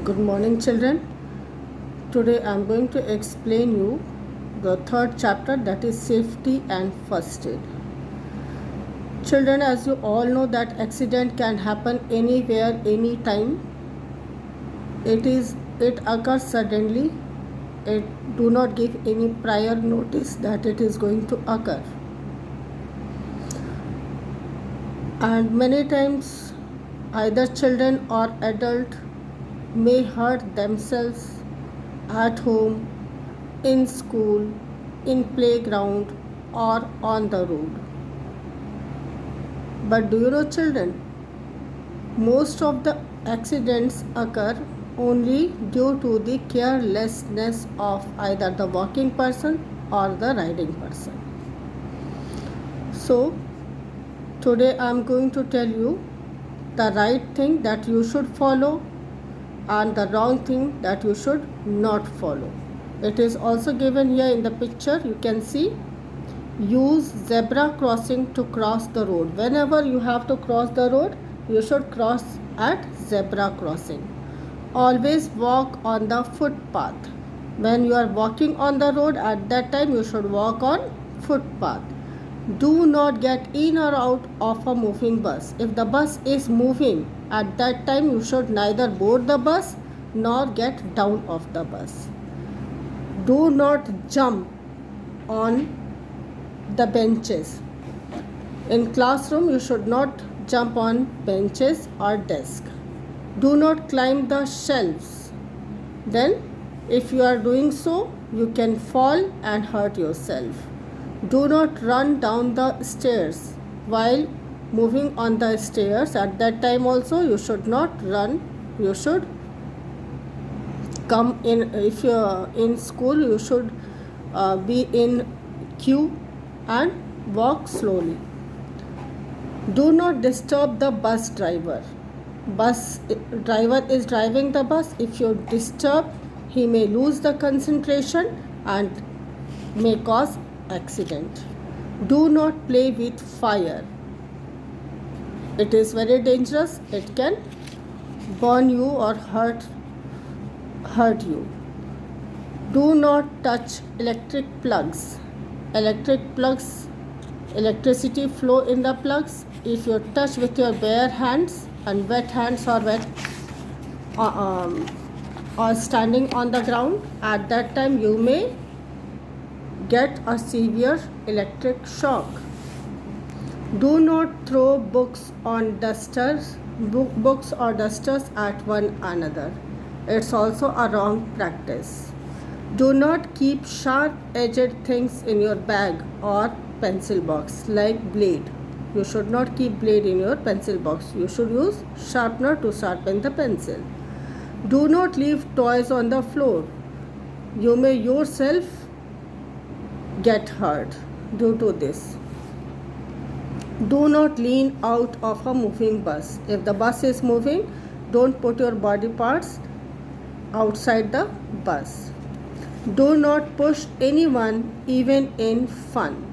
Good morning, children. Today I am going to explain you the third chapter, that is safety and first aid. Children, as you all know that accident can happen anywhere, anytime. It occurs suddenly. It do not give any prior notice that it is going to occur. And many times either children or adult may hurt themselves at home, in school, in playground, or on the road. But do you know, children, most of the accidents occur only due to the carelessness of either the walking person or the riding person. So today I am going to tell you the right thing that you should follow and the wrong thing that you should not follow. It is also given here in the picture. You can see, use zebra crossing to cross the road. Whenever you have to cross the road, you should cross at zebra crossing. Always walk on the footpath. When you are walking on the road, at that time you should walk on footpath. Do not get in or out of a moving bus. If the bus is moving, at that time you should neither board the bus nor get down of the bus. Do not jump on the benches. In classroom, you should not jump on benches or desk. Do not climb the shelves. Then, if you are doing so, you can fall and hurt yourself. Do not run down the stairs while moving on the stairs. At that time also you should not run. You should come in. If you are in school, you should be in queue and walk slowly. Do not disturb the bus driver. Bus driver is driving the bus. If you disturb, he may lose the concentration and may cause accident. Do not play with fire. It is very dangerous. It can burn you or hurt you. Do not touch electric plugs. Electricity flow in the plugs. If you touch with your bare hands and wet hands or standing on the ground, at that time you may get a severe electric shock. Do not throw books or dusters at one another. It's also a wrong practice. Do not keep sharp-edged things in your bag or pencil box like blade. You should not keep blade in your pencil box. You should use sharpener to sharpen the pencil. Do not leave toys on the floor. You may yourself get hurt due to this. Do not lean out of a moving bus. If the bus is moving, don't put your body parts outside the bus. Do not push anyone even in fun.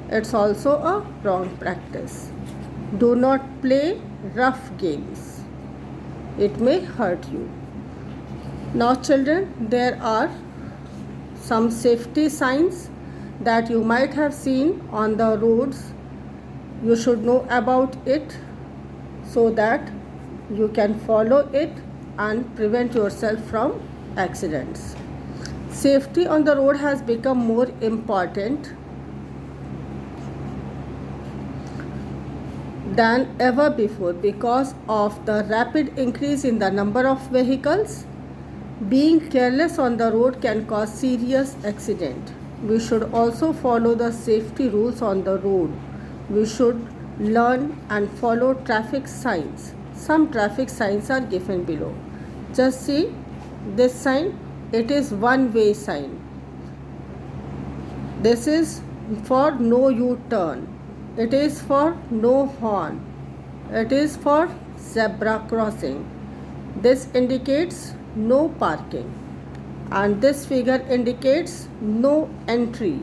It's also a wrong practice. Do not play rough games. It may hurt you. Now children, there are some safety signs that you might have seen on the roads. You should know about it so that you can follow it and prevent yourself from accidents. Safety on the road has become more important than ever before because of the rapid increase in the number of vehicles. Being careless on the road can cause serious accident. We should also follow the safety rules on the road. We should learn and follow traffic signs. Some traffic signs are given below. Just see this sign. It is one-way sign. This is for no U-turn. It is for no horn. It is for zebra crossing. This indicates no parking. And this figure indicates no entry.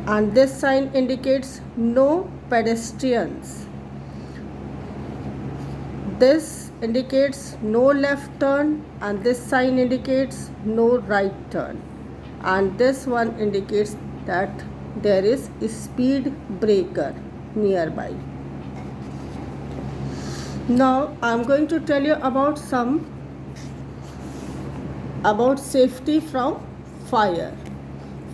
And this sign indicates no pedestrians. This indicates no left turn, and this sign indicates no right turn, and this one indicates that there is a speed breaker nearby. Now I am going to tell you about safety from fire.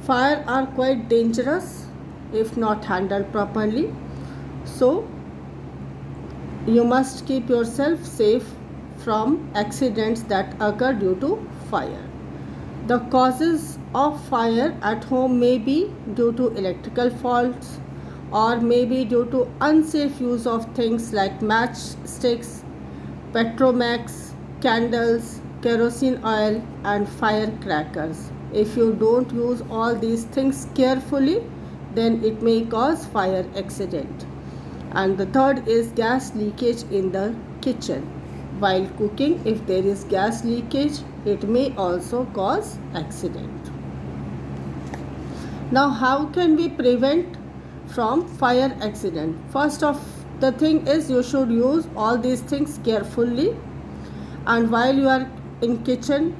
Fire are quite dangerous if not handled properly, so you must keep yourself safe from accidents that occur due to fire. The causes of fire at home may be due to electrical faults, or may be due to unsafe use of things like matchsticks, petromax, candles, kerosene oil, and firecrackers. If you don't use all these things carefully, then it may cause fire accident. And the third is gas leakage in the kitchen. While cooking, if there is gas leakage, it may also cause accident. Now, how can we prevent from fire accident? First of the thing is, you should use all these things carefully, and while you are in kitchen,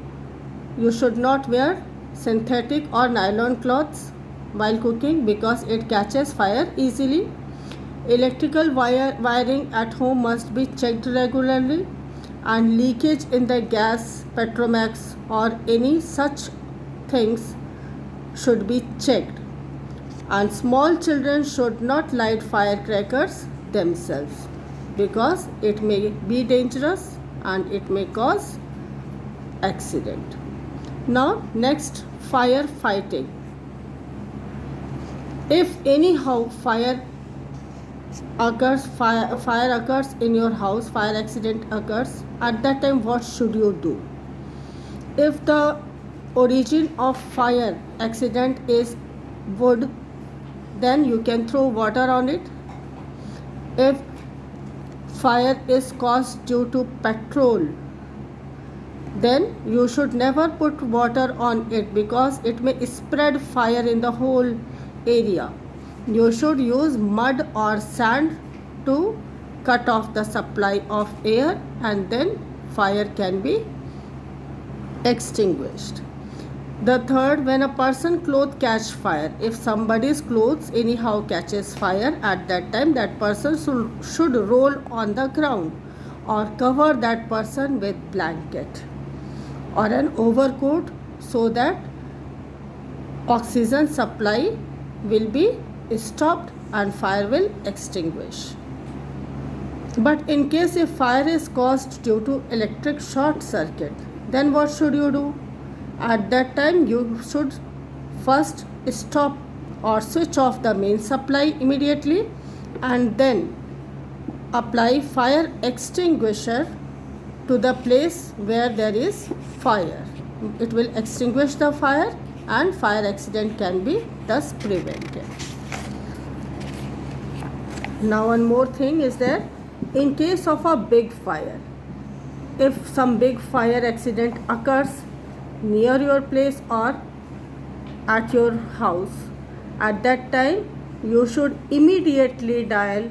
you should not wear synthetic or nylon cloths while cooking because it catches fire easily. Electrical wiring at home must be checked regularly, and leakage in the gas, petromax, or any such things should be checked. And small children should not light firecrackers themselves because it may be dangerous and it may cause accident. Now next, fire fighting. If anyhow fire occurs in your house, fire accident occurs, at that time what should you do? If the origin of fire accident is wood, then you can throw water on it. If fire is caused due to petrol, then you should never put water on it because it may spread fire in the whole area. You should use mud or sand to cut off the supply of air, and then fire can be extinguished. The third, when a person's clothes catch fire, if somebody's clothes anyhow catches fire, at that time that person should roll on the ground or cover that person with blanket or an overcoat so that oxygen supply will be stopped and fire will extinguish. But in case if fire is caused due to electric short circuit, then what should you do? At that time you should first stop or switch off the main supply immediately, and then apply fire extinguisher to the place where there is fire. It will extinguish the fire and fire accident can be thus prevented. Now one more thing is there, in case of a big fire, if some big fire accident occurs near your place or at your house, at that time you should immediately dial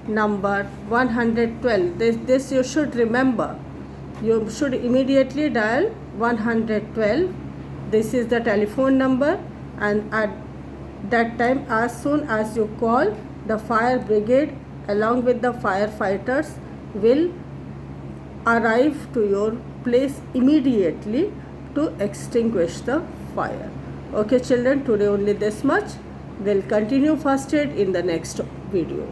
number 112. This you should remember. You should immediately dial 112. This is the telephone number, and at that time, as soon as you call, the fire brigade along with the firefighters will arrive to your place immediately to extinguish the fire. Okay children, today only this much. We'll continue first aid in the next video.